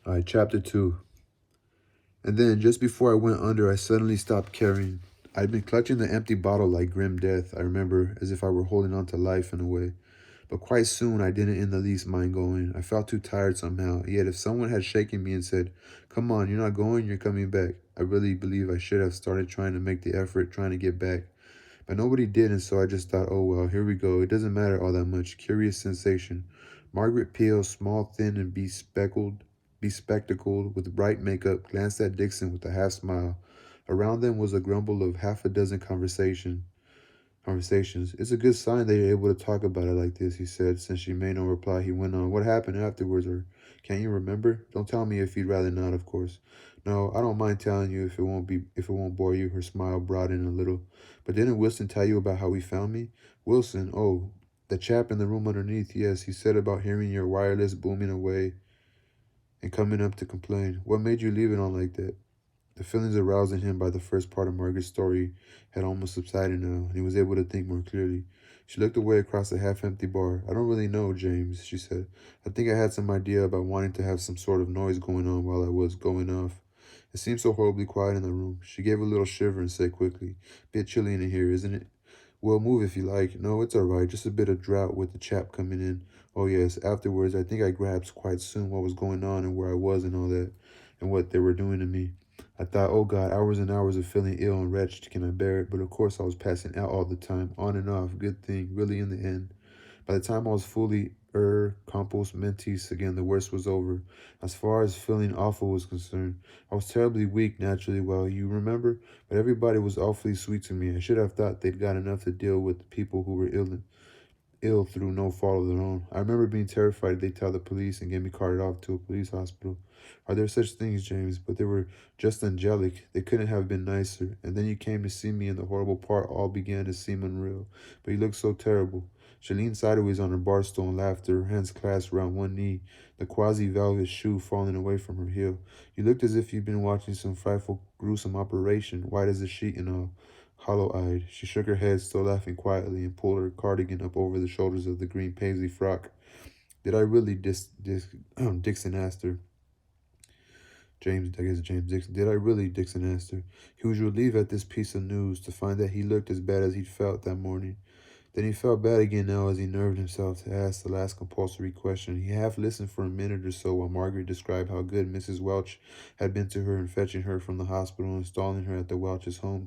All right, chapter 2. And then, just before I went under, I suddenly stopped caring. I'd been clutching the empty bottle like grim death, I remember, as if I were holding on to life in a way. But quite soon, I didn't in the least mind going. I felt too tired somehow. Yet, if someone had shaken me and said, "Come on, you're not going, you're coming back," I really believe I should have started trying to make the effort, trying to get back. But nobody did, and so I just thought, oh well, here we go. It doesn't matter all that much. Curious sensation. Margaret Peel, small, thin, and bespectacled, with bright makeup, glanced at Dixon with a half smile. Around them was a grumble of half a dozen conversations. It's a good sign they are able to talk about it like this, he said. Since she made no reply, he went on. What happened afterwards, or can't you remember? Don't tell me if you'd rather not, of course. No, I don't mind telling you if it won't bore you. Her smile broadened a little. But didn't Wilson tell you about how he found me? Wilson, oh, the chap in the room underneath, yes, he said about hearing your wireless booming away and coming up to complain. What made you leave it on like that? The feelings aroused in him by the first part of Margaret's story had almost subsided now, and he was able to think more clearly. She looked away across the half-empty bar. I don't really know, James, she said. I think I had some idea about wanting to have some sort of noise going on while I was going off. It seemed so horribly quiet in the room. She gave a little shiver and said quickly, "Bit chilly in here, isn't it?" "Well, move if you like." "No, it's all right. Just a bit of drought with the chap coming in." "Oh, yes. Afterwards, I think I grasped quite soon what was going on and where I was and all that, and what they were doing to me. I thought, oh God, hours and hours of feeling ill and wretched. Can I bear it? But of course I was passing out all the time, on and off. Good thing, really in the end. By the time I was fully compos mentis again, the worst was over. As far as feeling awful was concerned, I was terribly weak naturally, well, you remember? But everybody was awfully sweet to me. I should have thought they'd got enough to deal with the people who were ill through no fault of their own. I remember being terrified they'd tell the police and get me carted off to a police hospital. Are there such things, James? But they were just angelic. They couldn't have been nicer. And then you came to see me, and the horrible part all began to seem unreal. But you looked so terrible. She leaned sideways on her bar stool and laughed, her hands clasped around one knee, the quasi-velvet shoe falling away from her heel. You looked as if you'd been watching some frightful, gruesome operation, white as a sheet and all. Hollow-eyed, she shook her head, still laughing quietly, and pulled her cardigan up over the shoulders of the green paisley frock. Did I really, Dixon asked her. James Dixon. Did I really, Dixon asked her. He was relieved at this piece of news to find that he looked as bad as he'd felt that morning. Then he felt bad again now as he nerved himself to ask the last compulsory question. He half listened for a minute or so while Margaret described how good Mrs. Welch had been to her in fetching her from the hospital and installing her at the Welch's home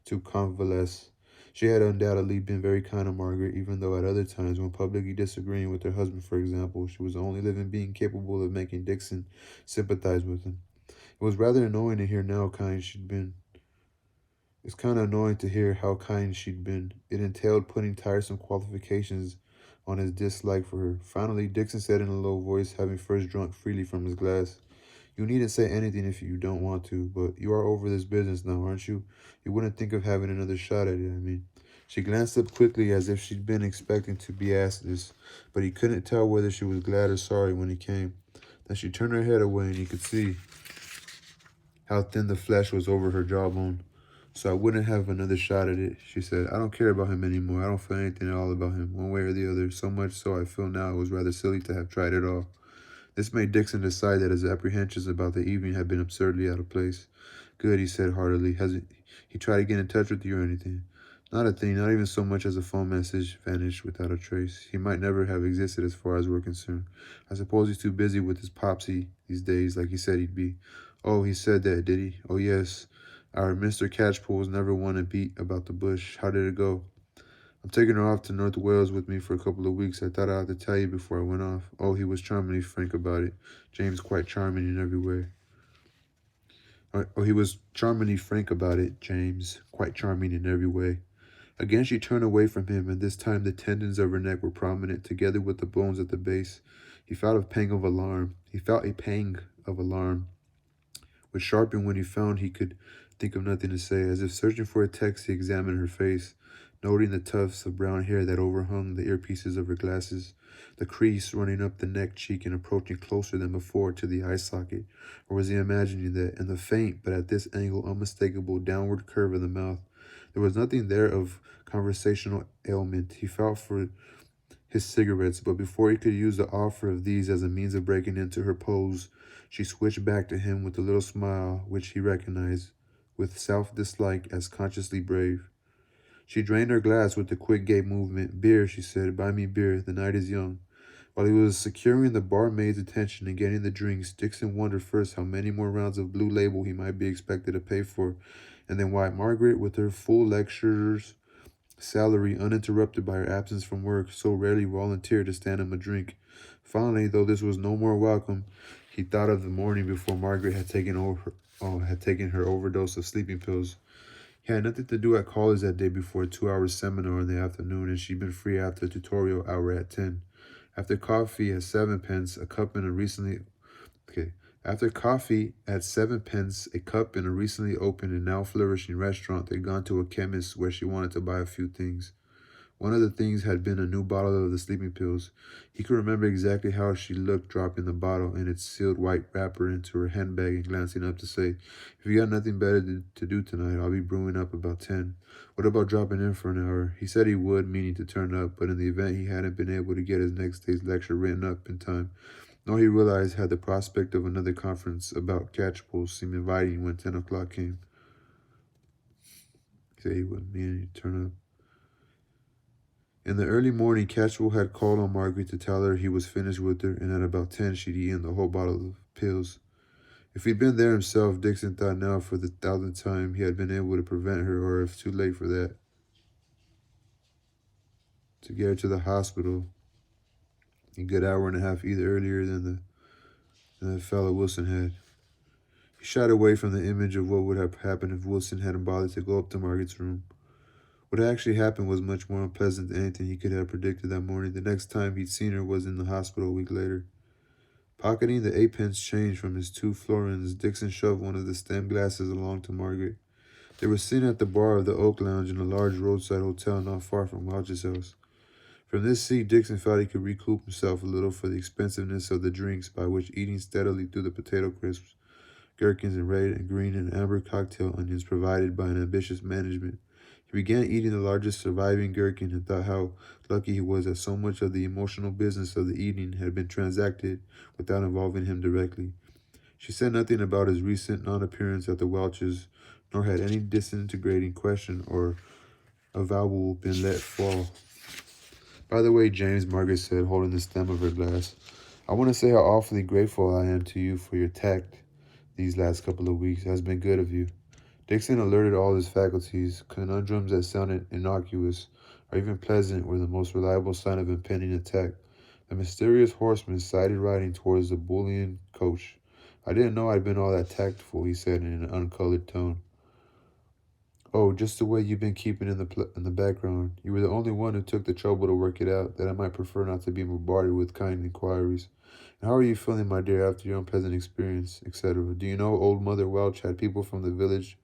to convalesce. She had undoubtedly been very kind to Margaret, even though at other times, when publicly disagreeing with her husband, for example, she was the only living being capable of making Dixon sympathize with him. It was rather annoying to hear how kind she'd been. It's kind of annoying to hear how kind she'd been. It entailed putting tiresome qualifications on his dislike for her. Finally, Dixon said in a low voice, having first drunk freely from his glass, "You needn't say anything if you don't want to, but you are over this business now, aren't you? You wouldn't think of having another shot at it, I mean." She glanced up quickly as if she'd been expecting to be asked this, but he couldn't tell whether she was glad or sorry when he came. Then she turned her head away and he could see how thin the flesh was over her jawbone. "So I wouldn't have another shot at it," she said. "I don't care about him anymore. I don't feel anything at all about him, one way or the other. So much so I feel now it was rather silly to have tried it all." This made Dixon decide that his apprehensions about the evening had been absurdly out of place. "Good," he said heartily. "Has he tried to get in touch with you or anything?" "Not a thing, not even so much as a phone message," vanished without a trace. "He might never have existed as far as we're concerned. I suppose he's too busy with his popsy these days, like he said he'd be." "Oh, he said that, did he?" "Oh, yes. Our Mr. Catchpole's never won a beat about the bush. How did it go?" "I'm taking her off to North Wales with me for a couple of weeks. I thought I ought to tell you before I went off." "Oh, he was charmingly frank about it. James quite charming in every way." "Oh, he was charmingly frank about it, James. Quite charming in every way." Again she turned away from him, and this time the tendons of her neck were prominent, together with the bones at the base. He felt a pang of alarm. Which sharpened when he found he could think of nothing to say. As if searching for a text, he examined her face, noting the tufts of brown hair that overhung the earpieces of her glasses, the crease running up the neck cheek and approaching closer than before to the eye socket. Or was he imagining that, in the faint, but at this angle unmistakable downward curve of the mouth, there was nothing there of conversational ailment? He felt for his cigarettes, but before he could use the offer of these as a means of breaking into her pose, she switched back to him with a little smile which he recognized, with self-dislike as consciously brave. She drained her glass with a quick gait movement. "Beer," she said. "Buy me beer. The night is young." While he was securing the barmaid's attention and getting the drinks, Dixon wondered first how many more rounds of Blue Label he might be expected to pay for, and then why Margaret, with her full lecturer's salary uninterrupted by her absence from work, so rarely volunteered to stand him a drink. Finally, though this was no more welcome, he thought of the morning before Margaret had taken her overdose of sleeping pills. He had nothing to do at college that day before a 2-hour seminar in the afternoon, and she'd been free after tutorial hour at 10. After coffee at 7 pence, a cup in a recently okay. After coffee at 7 pence, a cup in a recently opened and now flourishing restaurant, they'd gone to a chemist where she wanted to buy a few things. One of the things had been a new bottle of the sleeping pills. He could remember exactly how she looked dropping the bottle and its sealed white wrapper into her handbag and glancing up to say, "If you got nothing better to do tonight, I'll be brewing up about 10. What about dropping in for an hour?" He said he would, meaning to turn up, but in the event he hadn't been able to get his next day's lecture written up in time, nor he realized had the prospect of another conference about catchpolls seemed inviting when 10 o'clock came. He said he would, meaning to turn up. In the early morning, Catchpole had called on Margaret to tell her he was finished with her, and at about 10 she'd eaten the whole bottle of pills. If he'd been there himself, Dixon thought now for the 1,000th time he had been able to prevent her, or if too late for that, to get her to the hospital a good hour and a half either earlier than the fellow Wilson had. He shied away from the image of what would have happened if Wilson hadn't bothered to go up to Margaret's room. What actually happened was much more unpleasant than anything he could have predicted that morning. The next time he'd seen her was in the hospital a week later. Pocketing the 8 pence change from his 2 florins, Dixon shoved one of the stem glasses along to Margaret. They were sitting at the bar of the Oak Lounge in a large roadside hotel not far from Welch's house. From this seat, Dixon felt he could recoup himself a little for the expensiveness of the drinks, by which eating steadily through the potato crisps, gherkins, and red and green and amber cocktail onions provided by an ambitious management. He began eating the largest surviving gherkin and thought how lucky he was that so much of the emotional business of the evening had been transacted without involving him directly. She said nothing about his recent non-appearance at the Welches, nor had any disintegrating question or avowal been let fall. "By the way, James," Margaret said, holding the stem of her glass, "I want to say how awfully grateful I am to you for your tact these last couple of weeks. It has been good of you." Dixon alerted all his faculties. Conundrums that sounded innocuous or even pleasant were the most reliable sign of impending attack. The mysterious horseman sighted riding towards the bullion coach. "I didn't know I'd been all that tactful," he said in an uncolored tone. "Oh, just the way you've been keeping in the background. You were the only one who took the trouble to work it out, that I might prefer not to be bombarded with kind inquiries. And how are you feeling, my dear, after your unpleasant experience, etc.? Do you know old Mother Welch had people from the village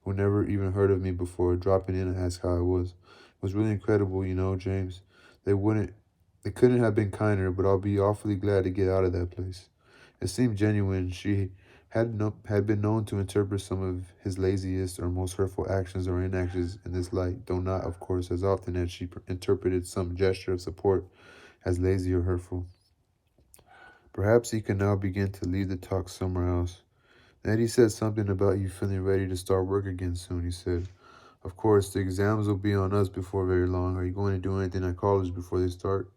who never even heard of me before, dropping in and ask how I was. It was really incredible, you know, James. They couldn't have been kinder, but I'll be awfully glad to get out of that place." It seemed genuine. She had been known to interpret some of his laziest or most hurtful actions or inactions in this light, though not, of course, as often as she interpreted some gesture of support as lazy or hurtful. Perhaps he could now begin to lead the talk somewhere else. "And he said something about you feeling ready to start work again soon," he said. "Of course, the exams will be on us before very long. Are you going to do anything at college before they start?"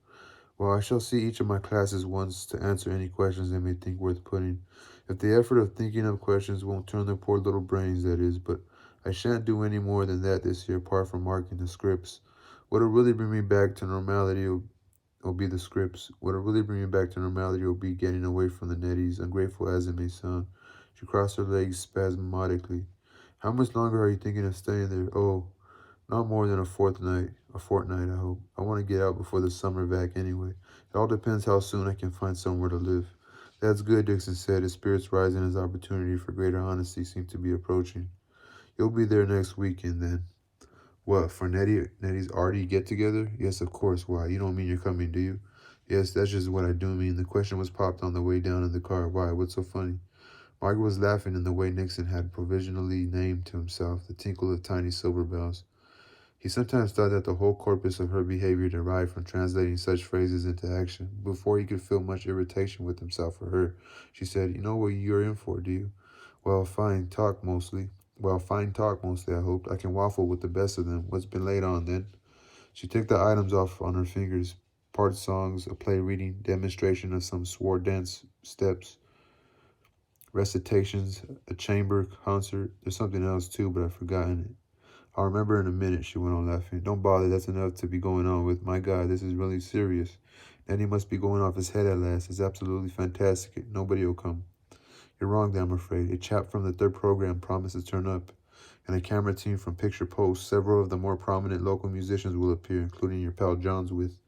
"Well, I shall see each of my classes once to answer any questions they may think worth putting. If the effort of thinking up questions won't turn their poor little brains, that is. But I shan't do any more than that this year, apart from marking the scripts. What'll really bring me back to normality will be the scripts. What'll really bring me back to normality will be getting away from the Netties, ungrateful as it may sound." She crossed her legs spasmodically. "How much longer are you thinking of staying there?" "Oh, not more than a fortnight, I hope. I want to get out before the summer vac anyway. It all depends how soon I can find somewhere to live." "That's good," Dixon said, his spirits rising as opportunity for greater honesty seemed to be approaching. "You'll be there next weekend, then." "What, for Nettie's arty get-together?" "Yes, of course. Why, you don't mean you're coming, do you?" "Yes, that's just what I do mean. The question was popped on the way down in the car. Why, what's so funny?" Margaret was laughing in the way Nixon had provisionally named to himself, the tinkle of tiny silver bells. He sometimes thought that the whole corpus of her behavior derived from translating such phrases into action. Before he could feel much irritation with himself or her, she said, "You know what you're in for, do you?" "Well, fine talk mostly. Well, fine talk mostly, I hoped. I can waffle with the best of them. What's been laid on, then?" She ticked the items off on her fingers. Part songs, a play reading, demonstration of some sword dance steps, recitations, a chamber concert. There's something else too, but I've forgotten it. "I'll remember in a minute," she went on, laughing. "Don't bother, that's enough to be going on with. My God, this is really serious. Then he must be going off his head at last. It's absolutely fantastic. Nobody'll come." "You're wrong there, I'm afraid. A chap from the third program promised to turn up, and a camera team from Picture Post. Several of the more prominent local musicians will appear, including your pal John's with."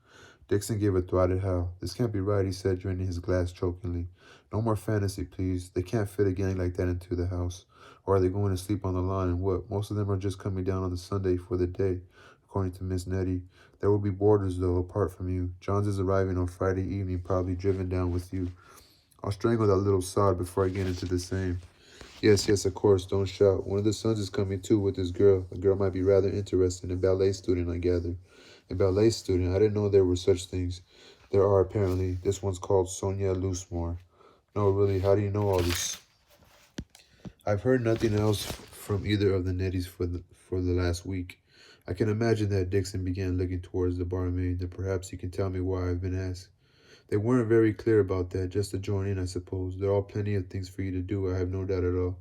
Dixon gave a throttled howl. "This can't be right," he said, draining his glass chokingly. "No more fantasy, please. They can't fit a gang like that into the house. Or are they going to sleep on the lawn and what? Most of them are just coming down on the Sunday for the day, according to Miss Nettie. There will be boarders, though, apart from you. John's is arriving on Friday evening, probably driven down with you. I'll strangle that little sod before I get into the same." "Yes, yes, of course, don't shout. One of the sons is coming too with this girl. The girl might be rather interesting. A ballet student, I gather." "A ballet student? I didn't know there were such things." "There are, apparently. This one's called Sonia Loosemore." "No, really, how do you know all this?" "I've heard nothing else from either of the Netties for the last week." I can imagine that. Dixon began looking towards the barmaid. "Then perhaps you can tell me why I've been asked." "They weren't very clear about that. Just to join in, I suppose. There are all plenty of things for you to do, I have no doubt at all.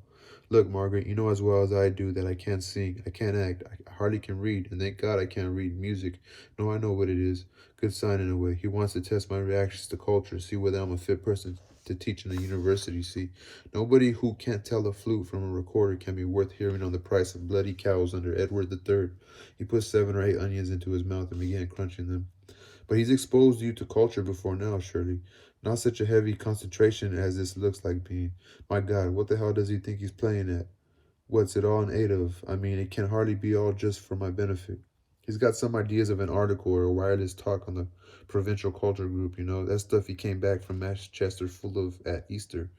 Look, Margaret, you know as well as I do that I can't sing, I can't act, I hardly can read, and thank God I can't read music. No, I know what it is. Good sign in a way. He wants to test my reactions to culture, see whether I'm a fit person to teach in the university, see. Nobody who can't tell a flute from a recorder can be worth hearing on the price of bloody cows under Edward III. He put 7 or 8 onions into his mouth and began crunching them. "But he's exposed you to culture before now, surely. Not such a heavy concentration as this looks like being. My God, what the hell does he think he's playing at? What's it all in aid of? I mean, it can hardly be all just for my benefit. He's got some ideas of an article or a wireless talk on the provincial culture group, you know. That stuff he came back from Manchester full of at Easter.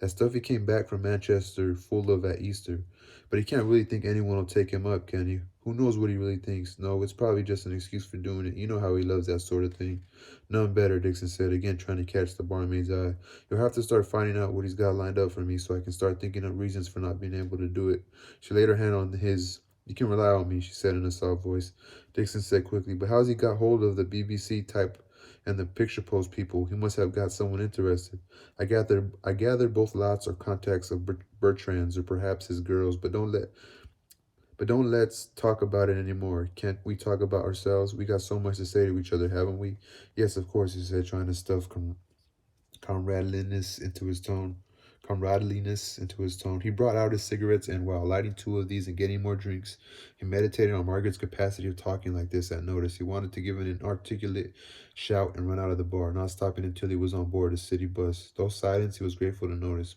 That stuff he came back from Manchester full of at Easter. But he can't really think anyone will take him up, can he? Who knows what he really thinks? No, it's probably just an excuse for doing it. You know how he loves that sort of thing." "None better," Dixon said, again trying to catch the barmaid's eye. "You'll have to start finding out what he's got lined up for me so I can start thinking of reasons for not being able to do it." She laid her hand on his. "You can rely on me," she said in a soft voice. Dixon said quickly, "But how's he got hold of the BBC type and the Picture Post people? He must have got someone interested. I gather both lots are contacts of Bertrand's or perhaps his girls, but don't let's talk about it anymore. Can't we talk about ourselves? We got so much to say to each other, haven't we?" "Yes, of course," he said, trying to stuff comradeliness into his tone. Comradeliness into his tone. He brought out his cigarettes, and while lighting 2 of these and getting more drinks, he meditated on Margaret's capacity of talking like this at notice. He wanted to give an inarticulate shout and run out of the bar, not stopping until he was on board a city bus. Though silence, he was grateful to notice.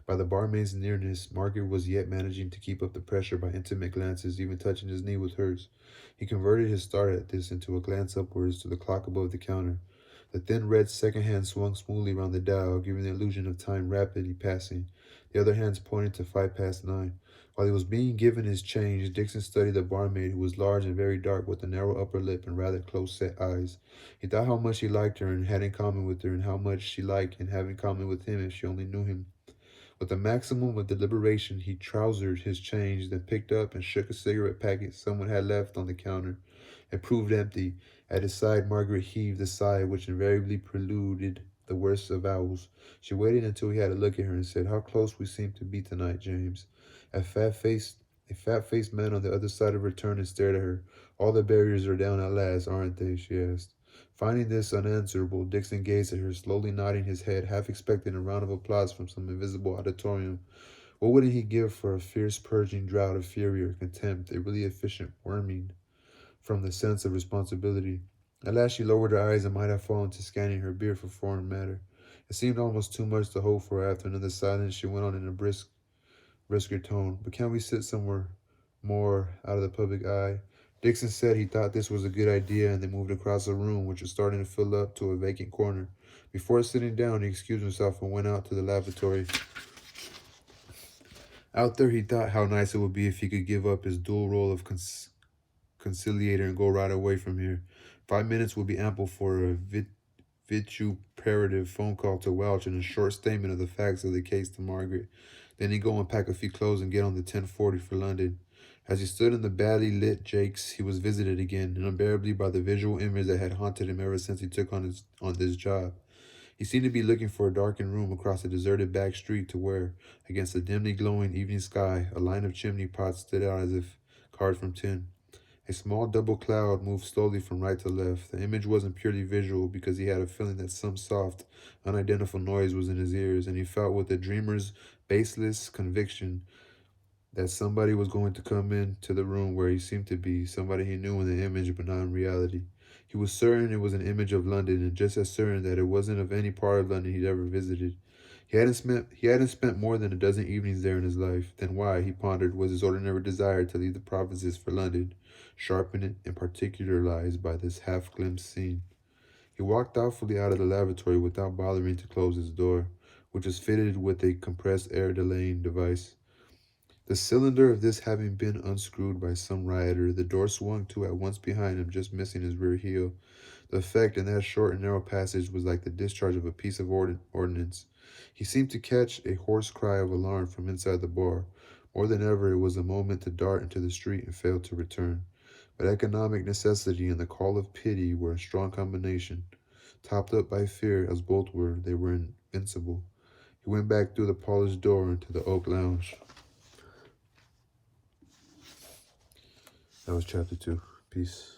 By the barmaid's nearness, Margaret was yet managing to keep up the pressure by intimate glances, even touching his knee with hers. He converted his start at this into a glance upwards to the clock above the counter. The thin red second hand swung smoothly round the dial, giving the illusion of time rapidly passing. The other hands pointed to 9:05. While he was being given his change, Dixon studied the barmaid, who was large and very dark, with a narrow upper lip and rather close-set eyes. He thought how much he liked her and had in common with her, and how much she liked and had in common with him if she only knew him. With a maximum of deliberation, he trousered his change, then picked up and shook a cigarette packet someone had left on the counter. It proved empty. At his side, Margaret heaved the sigh which invariably preluded the worst avowals. She waited until he had a look at her and said, "How close we seem to be tonight, James." A fat-faced man on the other side of her turned and stared at her. "All the barriers are down at last, aren't they?" she asked. Finding this unanswerable, Dixon gazed at her, slowly nodding his head, half expecting a round of applause from some invisible auditorium. What wouldn't he give for a fierce purging draught of fury or contempt, a really efficient worming from the sense of responsibility? At last she lowered her eyes and might have fallen to scanning her beard for foreign matter. It seemed almost too much to hope for. After another silence, she went on in a brisker tone. "But can't we sit somewhere more out of the public eye?" Dixon said he thought this was a good idea, and they moved across the room, which was starting to fill up, to a vacant corner. Before sitting down, he excused himself and went out to the lavatory. Out there, he thought how nice it would be if he could give up his dual role of conciliator and go right away from here. 5 minutes will be ample for a vituperative phone call to Welch and a short statement of the facts of the case to Margaret. Then he'd go and pack a few clothes and get on the 10:40 for London. As he stood in the badly lit Jake's, he was visited again, and unbearably, by the visual image that had haunted him ever since he took on this job. He seemed to be looking for a darkened room across a deserted back street to where, against the dimly glowing evening sky, a line of chimney pots stood out as if carved from tin. A small double cloud moved slowly from right to left. The image wasn't purely visual because he had a feeling that some soft, unidentifiable noise was in his ears, and he felt with a dreamer's baseless conviction that somebody was going to come into the room where he seemed to be, somebody he knew in the image but not in reality. He was certain it was an image of London, and just as certain that it wasn't of any part of London he'd ever visited. He hadn't spent more than a dozen evenings there in his life. Then why, he pondered, was his ordinary desire to leave the provinces for London, sharpened and particularized by this half-glimpsed scene. He walked doubtfully out of the lavatory without bothering to close his door, which was fitted with a compressed air delaying device. The cylinder of this having been unscrewed by some rioter, the door swung to at once behind him, just missing his rear heel. The effect in that short and narrow passage was like the discharge of a piece of ordnance. He seemed to catch a hoarse cry of alarm from inside the bar. More than ever, it was a moment to dart into the street and fail to return. But economic necessity and the call of pity were a strong combination. Topped up by fear, as both were, they were invincible. He went back through the polished door into the oak lounge. That was chapter 2. Peace.